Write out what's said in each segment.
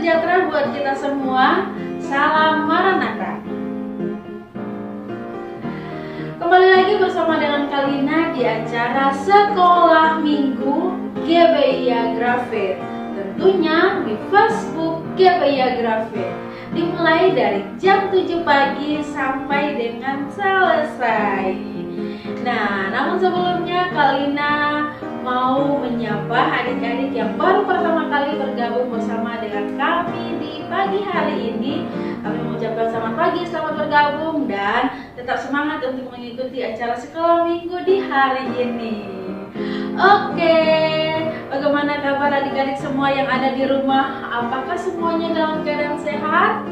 sejahtera buat kita semua. Salam Maranatha. Kembali lagi bersama dengan Kalina di acara Sekolah Minggu GBI Agrafit. Tentunya di Facebook GBI Agrafit. Dimulai dari jam 7 pagi sampai dengan selesai. Nah, namun sebelumnya Kalina mau menyapa adik-adik yang baru pertama kali bergabung bersama dengan kami di pagi hari ini. Kami mengucapkan selamat pagi, selamat bergabung, dan tetap semangat untuk mengikuti acara Sekolah Minggu di hari ini. Oke, bagaimana kabar adik-adik semua yang ada di rumah? Apakah semuanya dalam keadaan sehat?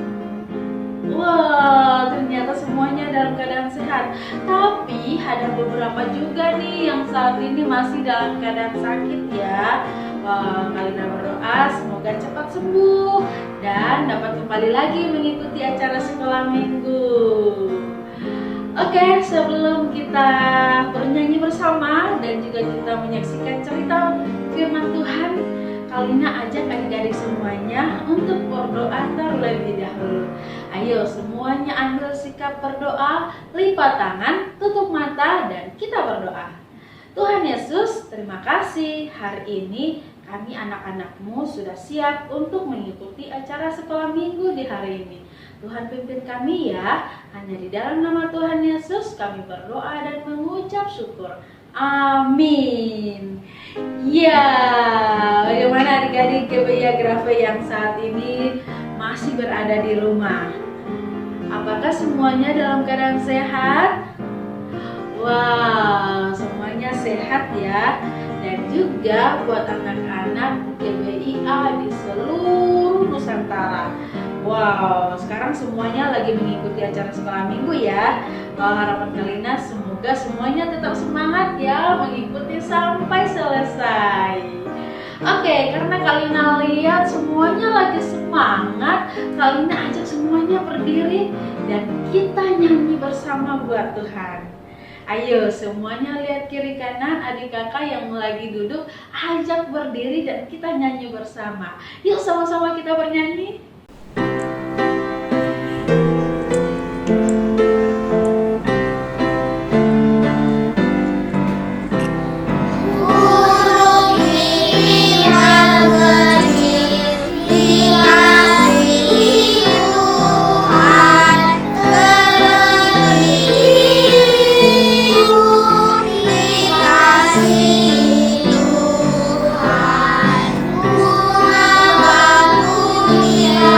Wah, ternyata semuanya dalam keadaan sehat. Tapi ada beberapa juga nih yang saat ini masih dalam keadaan sakit ya. Kalina berdoa semoga cepat sembuh dan dapat kembali lagi mengikuti acara Sekolah Minggu. Oke, sebelum kita bernyanyi bersama dan juga kita menyaksikan cerita firman Tuhan, Kalina ajak adik-adik semuanya untuk berdoa terlebih dahulu. Ayo semuanya ambil sikap berdoa, lipat tangan, tutup mata, dan kita berdoa. Tuhan Yesus, terima kasih hari ini kami anak-anak-Mu sudah siap untuk mengikuti acara Sekolah Minggu di hari ini. Tuhan pimpin kami ya, hanya di dalam nama Tuhan Yesus kami berdoa dan mengucap syukur. Amin. Ya, bagaimana adik-adik GBI Agrafit yang saat ini masih berada di rumah? Apakah semuanya dalam keadaan sehat? Wow, semuanya sehat ya. Dan juga buat anak-anak GBIA di seluruh Nusantara. Wow, sekarang semuanya lagi mengikuti acara Sekolah Minggu ya. Harapan Kalina semoga semuanya tetap semangat ya mengikuti sampai selesai. Oke, karena Kalina lihat semuanya lagi semangat, Kalina ajak semuanya berdiri dan kita nyanyi bersama buat Tuhan. Ayo semuanya lihat kiri kanan, adik kakak yang lagi duduk ajak berdiri dan kita nyanyi bersama. Yuk sama-sama kita bernyanyi. Yeah.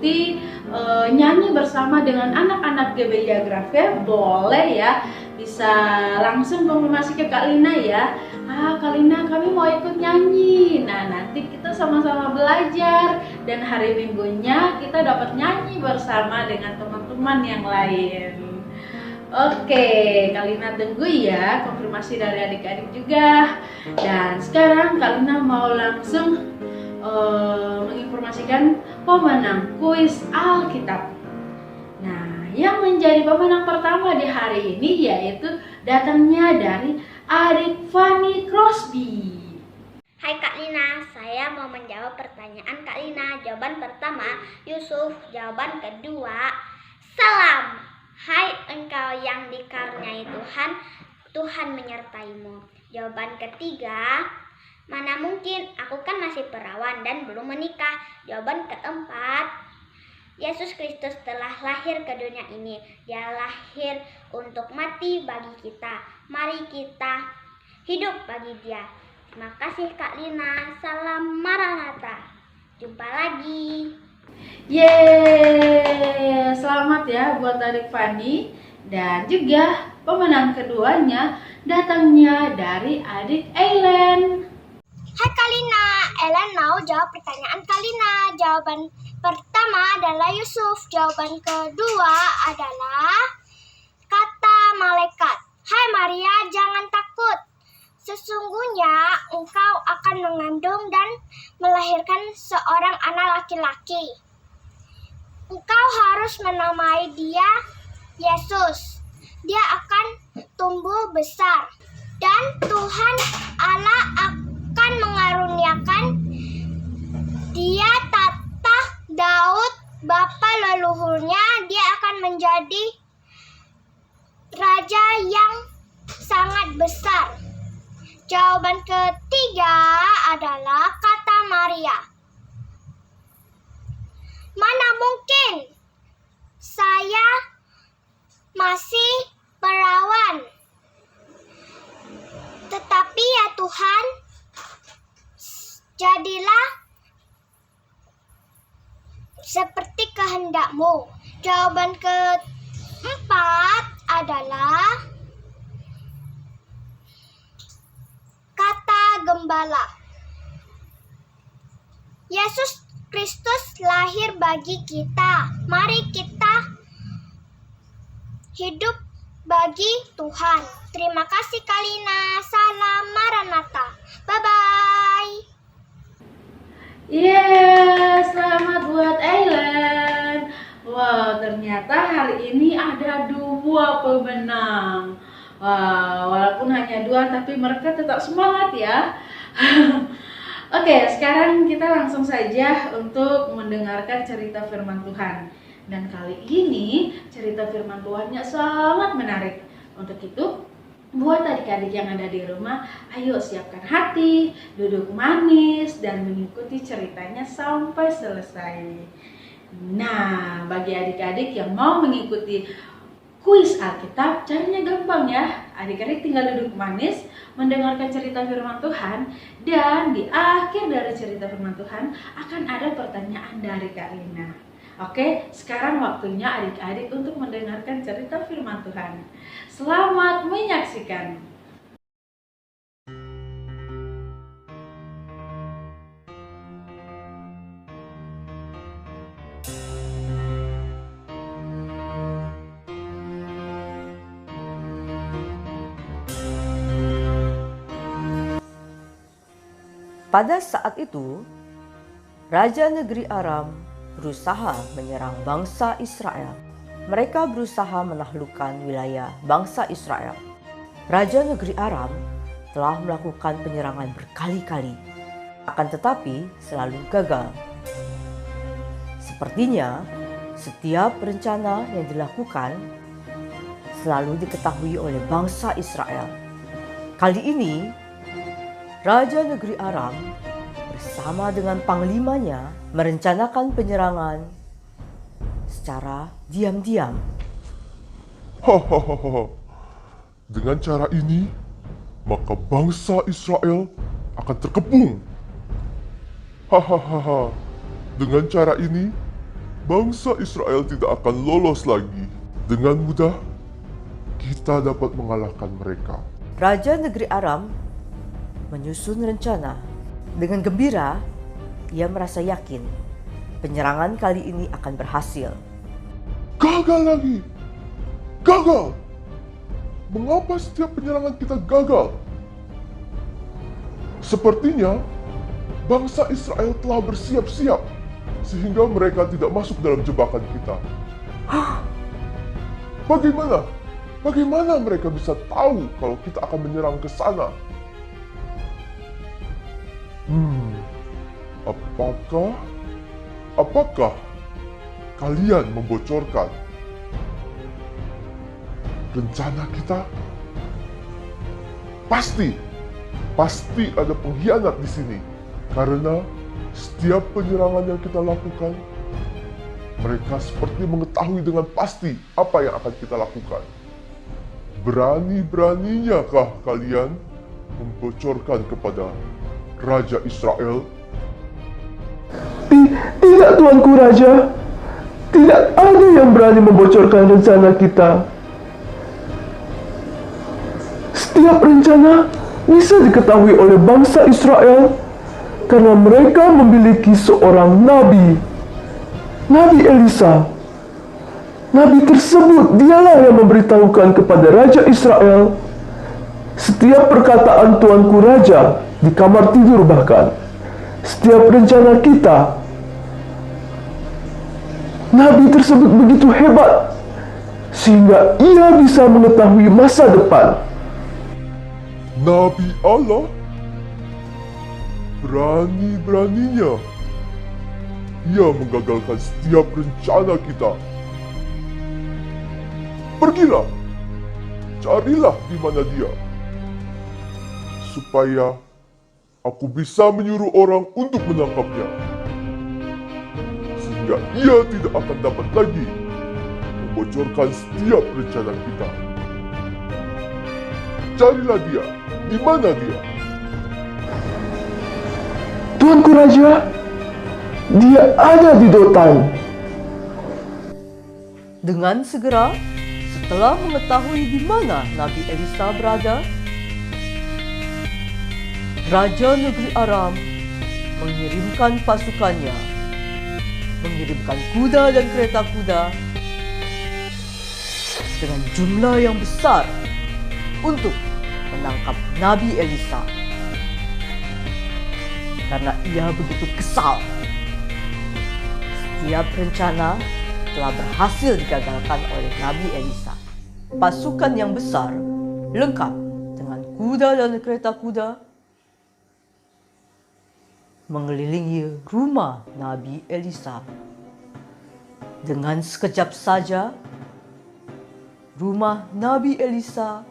mengikuti nyanyi bersama dengan anak-anak GBI Agrafia, boleh ya, bisa langsung konfirmasi ke Kak Lina ya. Kak Lina, kami mau ikut nyanyi. Nah, nanti kita sama-sama belajar dan hari Minggunya kita dapat nyanyi bersama dengan teman-teman yang lain. Oke, Kak Lina tunggu ya konfirmasi dari adik-adik juga. Dan sekarang Kak Lina mau langsung menginformasikan pemenang kuis Alkitab. Nah, yang menjadi pemenang pertama di hari ini yaitu datangnya dari adik Fanny Crosby. Hai Kak Lina, saya mau menjawab pertanyaan Kak Lina. Jawaban pertama, Yusuf. Jawaban kedua, salam. Hai engkau yang dikaruniai Tuhan, Tuhan menyertaimu. Jawaban ketiga, mana mungkin, aku kan masih perawan dan belum menikah. Jawaban keempat, Yesus Kristus telah lahir ke dunia ini. Dia lahir untuk mati bagi kita. Mari kita hidup bagi Dia. Terima kasih Kak Lina. Salam Maranatha. Jumpa lagi. Yeay, selamat ya buat adik Fanny. Dan juga pemenang keduanya datangnya dari adik Eileen. Hai Kak Lina, Ellen mau jawab pertanyaan Kak Lina. Jawaban pertama adalah Yusuf. Jawaban kedua adalah kata malaikat. Hai Maria, jangan takut. Sesungguhnya engkau akan mengandung dan melahirkan seorang anak laki-laki. Engkau harus menamai dia Yesus. Dia akan tumbuh besar dan Tuhan Allah akan mengaruniakan dia tahta Daud bapa leluhurnya. Dia akan menjadi raja yang sangat besar. Jawaban ketiga adalah kata Maria. Mana mungkin, saya masih perawan. Tetapi ya Tuhan, jadilah seperti kehendak-Mu. Jawaban keempat adalah kata gembala. Yesus Kristus lahir bagi kita. Mari kita hidup bagi Tuhan. Terima kasih Kak Lina. Salam Maranatha. Bye-bye. Selamat buat Eileen. Wow, ternyata hari ini ada 2 pemenang. Walaupun hanya 2, tapi mereka tetap semangat ya. Oke, sekarang kita langsung saja untuk mendengarkan cerita firman Tuhan. Dan kali ini cerita firman Tuhannya sangat menarik. Untuk itu, buat adik-adik yang ada di rumah, ayo siapkan hati, duduk manis, dan mengikuti ceritanya sampai selesai. Nah, bagi adik-adik yang mau mengikuti kuis Alkitab, caranya gampang ya. Adik-adik tinggal duduk manis, mendengarkan cerita firman Tuhan, dan di akhir dari cerita firman Tuhan akan ada pertanyaan dari Kak Lina. Oke, sekarang waktunya adik-adik untuk mendengarkan cerita firman Tuhan. Selamat menyaksikan. Pada saat itu, Raja negeri Aram berusaha menyerang bangsa Israel. Mereka berusaha menaklukkan wilayah bangsa Israel. Raja negeri Aram telah melakukan penyerangan berkali-kali, akan tetapi selalu gagal. Sepertinya setiap rencana yang dilakukan selalu diketahui oleh bangsa Israel. Kali ini, Raja negeri Aram bersama dengan panglimanya merencanakan penyerangan secara diam-diam. Hahaha. Dengan cara ini, maka bangsa Israel akan terkepung. Hahaha. Dengan cara ini, bangsa Israel tidak akan lolos lagi. Dengan mudah, kita dapat mengalahkan mereka. Raja negeri Aram menyusun rencana. Dengan gembira, ia merasa yakin penyerangan kali ini akan berhasil. Gagal lagi! Gagal! Mengapa setiap penyerangan kita gagal? Sepertinya bangsa Israel telah bersiap-siap sehingga mereka tidak masuk dalam jebakan kita. Bagaimana? Bagaimana mereka bisa tahu kalau kita akan menyerang ke sana? Apakah kalian membocorkan rencana kita? Pasti ada pengkhianat di sini. Karena setiap penyerangan yang kita lakukan, mereka seperti mengetahui dengan pasti apa yang akan kita lakukan. Berani-beraninya kah kalian membocorkan kepada Raja Israel? Tidak, Tuanku Raja. Tidak ada yang berani membocorkan rencana kita. Setiap rencana bisa diketahui oleh bangsa Israel karena mereka memiliki seorang nabi, Nabi Elisa. Nabi tersebut dialah yang memberitahukan kepada Raja Israel setiap perkataan Tuanku Raja di kamar tidur, bahkan setiap rencana kita. Nabi tersebut begitu hebat sehingga ia bisa mengetahui masa depan. Nabi Allah? Berani-beraninya ia menggagalkan setiap rencana kita. Pergilah, carilah di mana dia, supaya aku bisa menyuruh orang untuk menangkapnya, sehingga ia tidak akan dapat lagi membocorkan setiap rencana kita. Carilah dia, di mana dia? Tuanku Raja, dia ada di Dotan. Dengan segera, setelah mengetahui di mana Nabi Elisa berada, Raja negeri Aram mengirimkan pasukannya, mengirimkan kuda dan kereta kuda dengan jumlah yang besar untuk menangkap Nabi Elisa. Karena ia begitu kesal, setiap rencana telah berhasil digagalkan oleh Nabi Elisa. Pasukan yang besar, lengkap dengan kuda dan kereta kuda, mengelilingi rumah Nabi Elisa. Dengan sekejap saja, rumah Nabi Elisa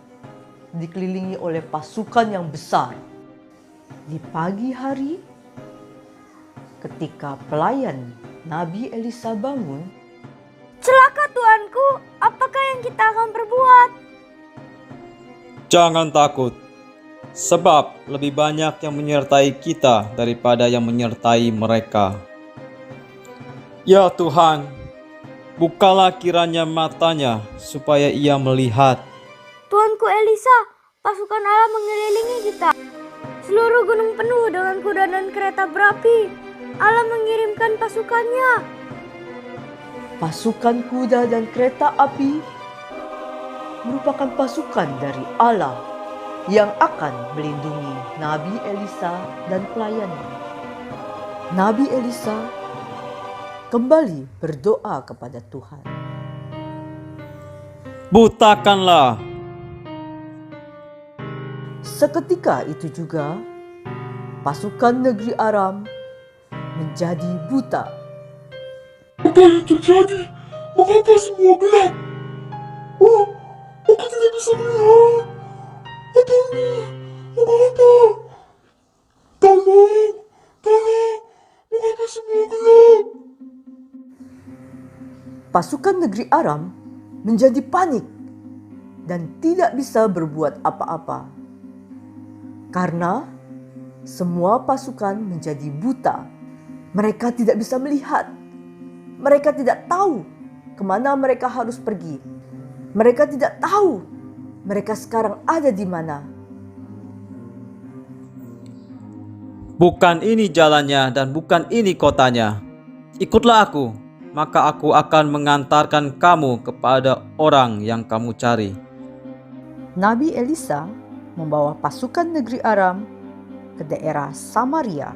dikelilingi oleh pasukan yang besar. Di pagi hari, ketika pelayan Nabi Elisa bangun, Celaka Tuanku, apakah yang kita akan perbuat? Jangan takut, sebab lebih banyak yang menyertai kita daripada yang menyertai mereka. Ya Tuhan, bukalah kiranya matanya supaya ia melihat. Tuanku Elisa, pasukan Allah mengelilingi kita. Seluruh gunung penuh dengan kuda dan kereta berapi. Allah mengirimkan pasukannya. pasukan kuda dan kereta api merupakan pasukan dari Allah yang akan melindungi Nabi Elisa dan pelayannya. Nabi Elisa kembali berdoa kepada Tuhan. Butakanlah. Seketika itu juga pasukan negeri Aram menjadi buta. Apa yang terjadi? Mengapa semua gelap? Oh, aku tidak bisa melihat. Apa ini? Mengapa? Tolong, mengapa semua gelap? Pasukan negeri Aram menjadi panik dan tidak bisa berbuat apa-apa. Karena semua pasukan menjadi buta. Mereka tidak bisa melihat. Mereka tidak tahu kemana mereka harus pergi. Mereka tidak tahu mereka sekarang ada di mana. Bukan ini jalannya dan bukan ini kotanya. Ikutlah aku, maka aku akan mengantarkan kamu kepada orang yang kamu cari. Nabi Elisa membawa pasukan negeri Aram ke daerah Samaria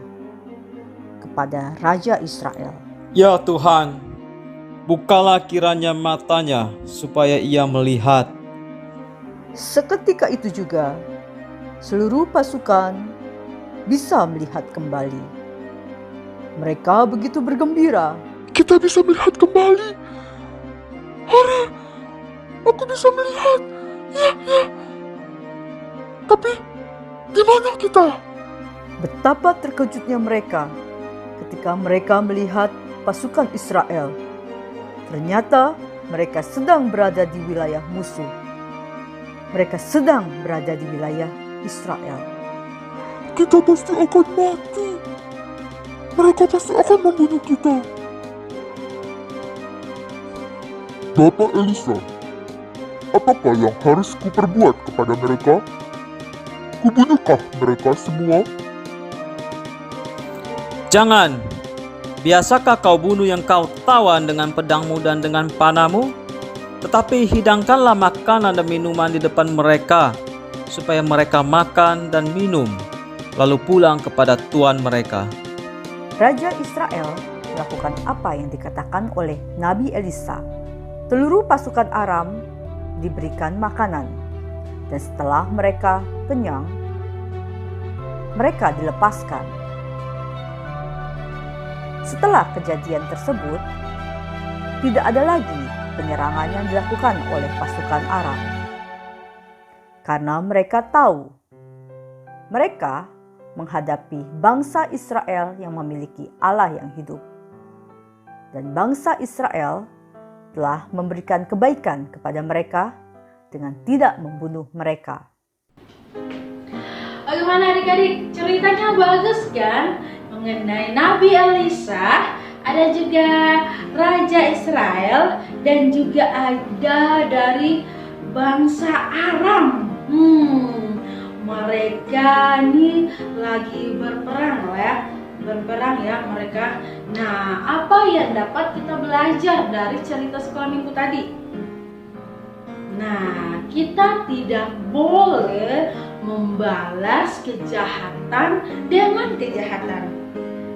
kepada Raja Israel. Ya Tuhan, bukalah kiranya matanya supaya ia melihat. Seketika itu juga, seluruh pasukan bisa melihat kembali. Mereka begitu bergembira. Kita bisa melihat kembali. Hore, aku bisa melihat. Ya. Tapi, di mana kita? Betapa terkejutnya mereka ketika mereka melihat pasukan Israel. Ternyata mereka sedang berada di wilayah musuh. Mereka sedang berada di wilayah Israel. Kita pasti akan mati. Mereka pasti akan membunuh kita. Bapak Elisa, apakah yang harus kuperbuat kepada mereka? Kubunuhkah mereka semua? Jangan. Biasakah kau bunuh yang kau tawan dengan pedangmu dan dengan panahmu? Tetapi hidangkanlah makanan dan minuman di depan mereka, supaya mereka makan dan minum, lalu pulang kepada tuan mereka. Raja Israel melakukan apa yang dikatakan oleh Nabi Elisa. Seluruh pasukan Aram diberikan makanan, dan setelah mereka kenyang, mereka dilepaskan. Setelah kejadian tersebut, tidak ada lagi penyerangan yang dilakukan oleh pasukan Aram. Karena mereka tahu, mereka menghadapi bangsa Israel yang memiliki Allah yang hidup. Dan bangsa Israel telah memberikan kebaikan kepada mereka dengan tidak membunuh mereka. Bagaimana adik-adik? Ceritanya bagus kan? Mengenai Nabi Elisa, ada juga Raja Israel, dan juga ada dari bangsa Aram. Mereka nih lagi berperang ya mereka. Nah, apa yang dapat kita belajar dari cerita sekolah minggu tadi? Nah, kita tidak boleh membalas kejahatan dengan kejahatan,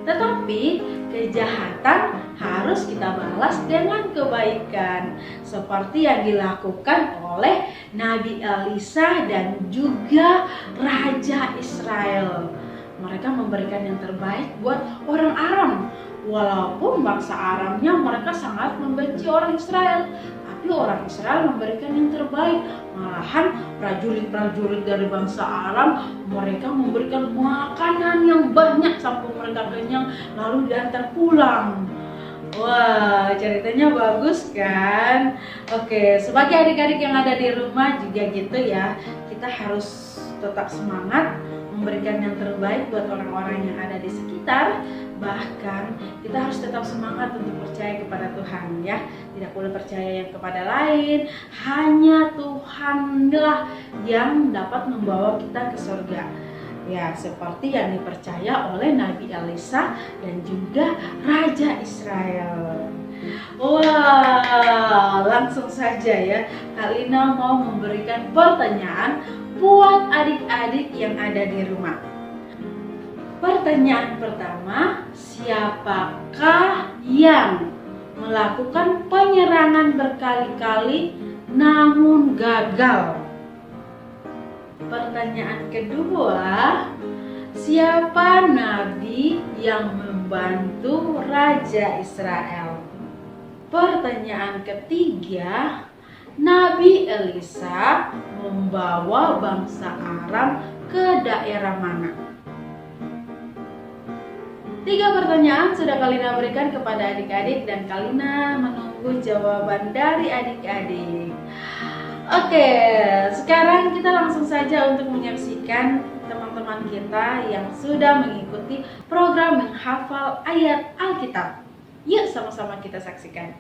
tetapi kejahatan harus kita balas dengan kebaikan, seperti yang dilakukan oleh Nabi Elisa dan juga Raja Israel. Mereka memberikan yang terbaik buat orang Aram. Walaupun bangsa Aramnya mereka sangat membenci orang Israel, tapi orang Israel memberikan yang terbaik. Malahan prajurit-prajurit dari bangsa Aram, mereka memberikan makanan yang banyak sampai mereka kenyang, lalu diantar pulang. Wah, ceritanya bagus kan? Oke, sebagai adik-adik yang ada di rumah juga gitu ya, kita harus tetap semangat memberikan yang terbaik buat orang-orang yang ada di sekitar. Bahkan kita harus tetap semangat untuk percaya kepada Tuhan ya. Tidak boleh percaya yang kepada lain. Hanya Tuhanlah yang dapat membawa kita ke surga. Ya, seperti yang dipercaya oleh Nabi Elisa dan juga Raja Israel. Wah, langsung saja ya. Kak Lina mau memberikan pertanyaan buat adik-adik yang ada di rumah. Pertanyaan pertama, siapakah yang melakukan penyerangan berkali-kali namun gagal? Pertanyaan kedua, siapa nabi yang membantu Raja Israel? Pertanyaan ketiga, Nabi Elisa membawa bangsa Aram ke daerah mana? 3 pertanyaan sudah Kalina berikan kepada adik-adik dan Kalina menunggu jawaban dari adik-adik. Oke, sekarang kita langsung saja untuk menyaksikan teman-teman kita yang sudah mengikuti program menghafal ayat Alkitab. Yuk sama-sama kita saksikan.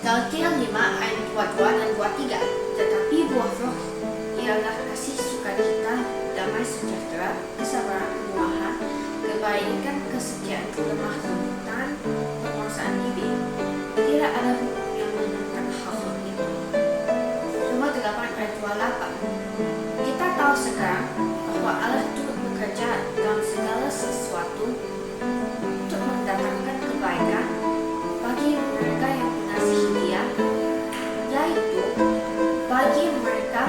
Galatia 5 ayat 22 dan 23. Tetapi buah roh ialah kasih, sukacita, damai sejahtera, kesabaran, kemurahan, kebaikan, kesetiaan, kelemah lembutan, penguasaan diri. Tidak ada hukum yang menentang hal-hal itu. Roma 8 ayat 28. Kita tahu sekarang bahwa Allah turut bekerja dalam segala sesuatu untuk mendatangkan kebaikan bagi mereka yang mengasihi Dia, yaitu bagi mereka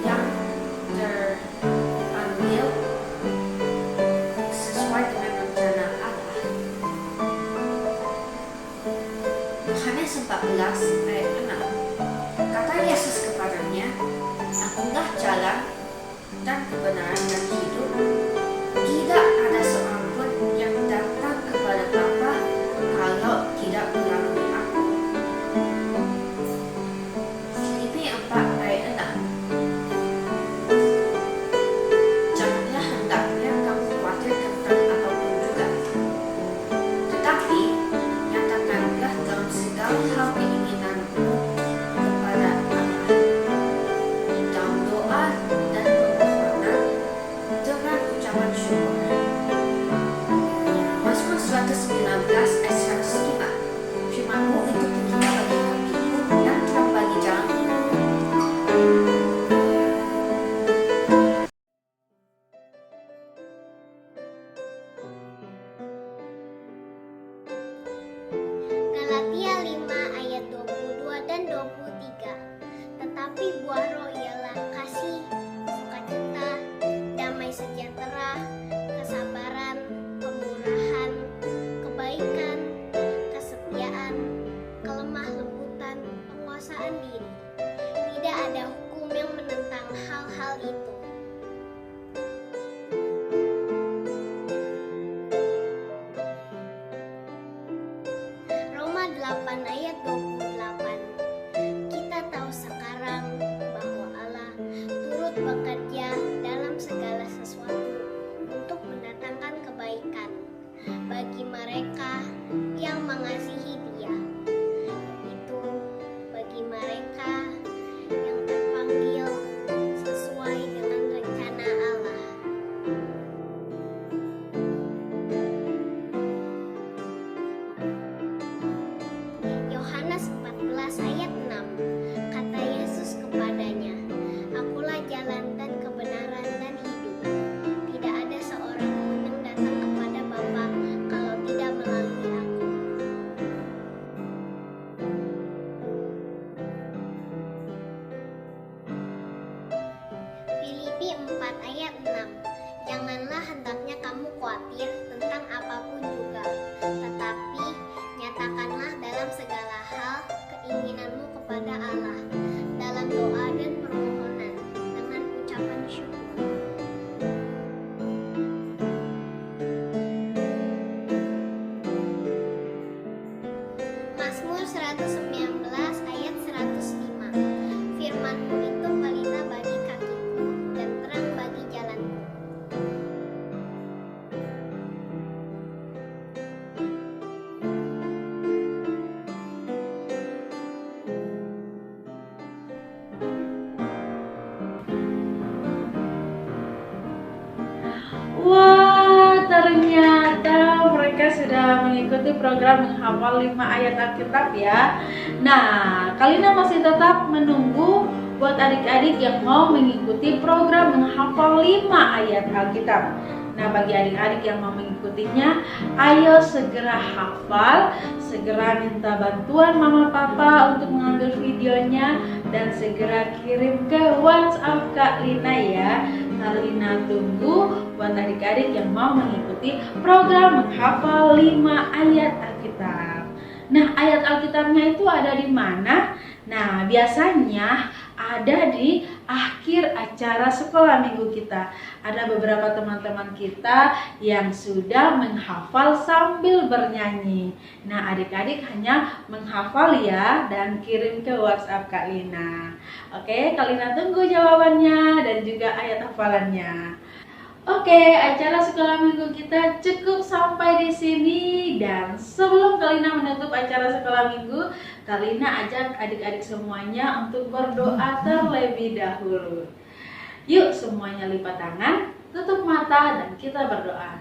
yang terambil sesuai dengan rencana Allah. Yohanes 14 ayat 6. Kata Yesus kepadanya, "Akulah jalan dan kebenaran dan hidup. Tidak ada seorang pun yang datang kepada Bapa kalau tidak melalui aku." Filipi 4 ayat 6. Janganlah hendaknya kamu khawatir tentang apapun juga, tetapi nyatakanlah dalam segala hal keinginanmu kepada Allah dalam doa dan permohonan dengan ucapan syukur. Mazmur 119 ayat 105. Firman-Mu itu petunjuk bagi kakiku dan terang bagi jalanku. Galatia 5 ayat 22 dan 23. Tetapi buah roh ialah kasih, sukacita, damai sejahtera, kesabaran, kemurahan, kebaikan, kesetiaan, kelemah lembutan, penguasaan diri. Tidak ada hukum yang menentang hal-hal itu. Roma 8 ayat 28. Kita tahu sekarang bahwa Allah turut bekerja dalam segala sesuatu untuk mendatangkan kebaikan bagi mereka yang mengasihi Dia, itu bagi mereka yang terpanggil sesuai dengan rencana Allah. Yohanes 14 ayat 6. Kata Yesus kepadanya, "Akulah jalan dan kebenaran dan hidup. Tidak ada seorang pun yang datang kepada Bapa kalau tidak melalui Aku." Filipi 4 ayat 6. Janganlah hendaknya kamu khawatir tentang apapun juga, tetapi nyatakanlah dalam segala hal keinginanmu kepada Allah dalam doa dan permohonan dengan ucapan syukur. Mazmur 119 ayat 105. Firman-Mu itu pelita bagi kakiku dan terang bagi jalanku. Wah, ternyata mereka sudah mengikuti program menghafal 5 ayat Alkitab ya. Nah, Kalina masih tetap menunggu buat adik-adik yang mau mengikuti program menghafal 5 ayat Alkitab. Nah, bagi adik-adik yang mau mengikutinya, ayo segera hafal, segera minta bantuan mama papa untuk mengambil videonya dan segera kirim ke WhatsApp Kak Lina ya. Kak Lina tunggu buat adik-adik yang mau mengikuti program menghafal 5 ayat Alkitab. Nah, ayat Alkitabnya itu ada di mana? Nah, biasanya ada di akhir acara sekolah minggu kita. Ada beberapa teman-teman kita yang sudah menghafal sambil bernyanyi. Nah, adik-adik hanya menghafal ya dan kirim ke WhatsApp Kak Lina. Oke, Kak Lina tunggu jawabannya dan juga ayat hafalannya. Oke, acara sekolah minggu kita cukup sampai di sini. Dan sebelum Kak Lina menutup acara sekolah minggu, Kak Lina ajak adik-adik semuanya untuk berdoa terlebih dahulu. Yuk semuanya lipat tangan, tutup mata, dan kita berdoa.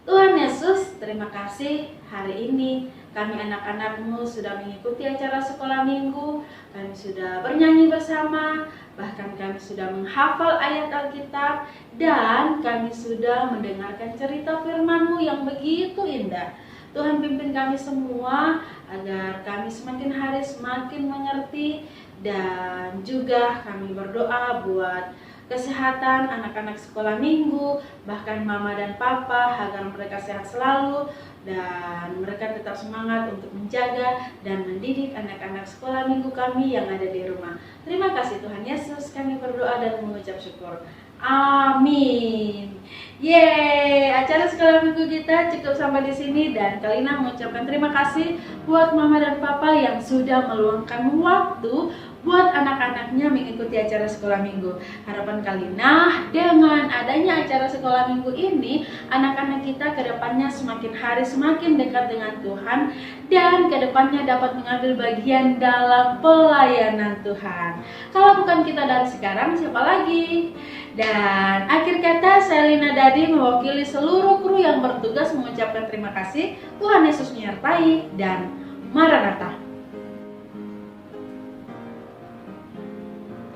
Tuhan Yesus, terima kasih hari ini kami anak-anakmu sudah mengikuti acara sekolah minggu. Kami sudah bernyanyi bersama, bahkan kami sudah menghafal ayat Alkitab, dan kami sudah mendengarkan cerita firman-Mu yang begitu indah. Tuhan pimpin kami semua agar kami semakin hari semakin mengerti, dan juga kami berdoa buat kesehatan anak-anak sekolah minggu, bahkan mama dan papa, agar mereka sehat selalu dan mereka tetap semangat untuk menjaga dan mendidik anak-anak sekolah minggu kami yang ada di rumah. Terima kasih Tuhan Yesus, kami berdoa dan mengucap syukur. Amin. Yeay, acara sekolah minggu kita cukup sampai di sini, dan Kak Lina mengucapkan terima kasih buat mama dan papa yang sudah meluangkan waktu buat anak-anaknya mengikuti acara sekolah minggu. Harapan Kak Lina, dengan adanya acara sekolah minggu ini, anak-anak kita kedepannya semakin hari semakin dekat dengan Tuhan, dan kedepannya dapat mengambil bagian dalam pelayanan Tuhan. Kalau bukan kita dari sekarang, siapa lagi? Dan akhir kata, saya Lina Dadi mewakili seluruh kru yang bertugas mengucapkan terima kasih. Tuhan Yesus menyertai, dan Maranatha.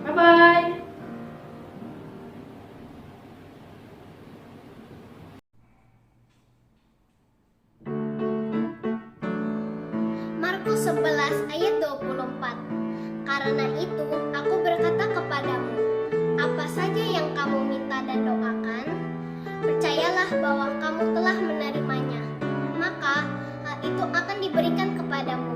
Bye-bye. Markus 11 ayat 24. Karena itu aku berkata kepadamu, apa saja yang kamu minta dan doakan, percayalah bahwa kamu telah menerimanya, maka hal itu akan diberikan kepadamu.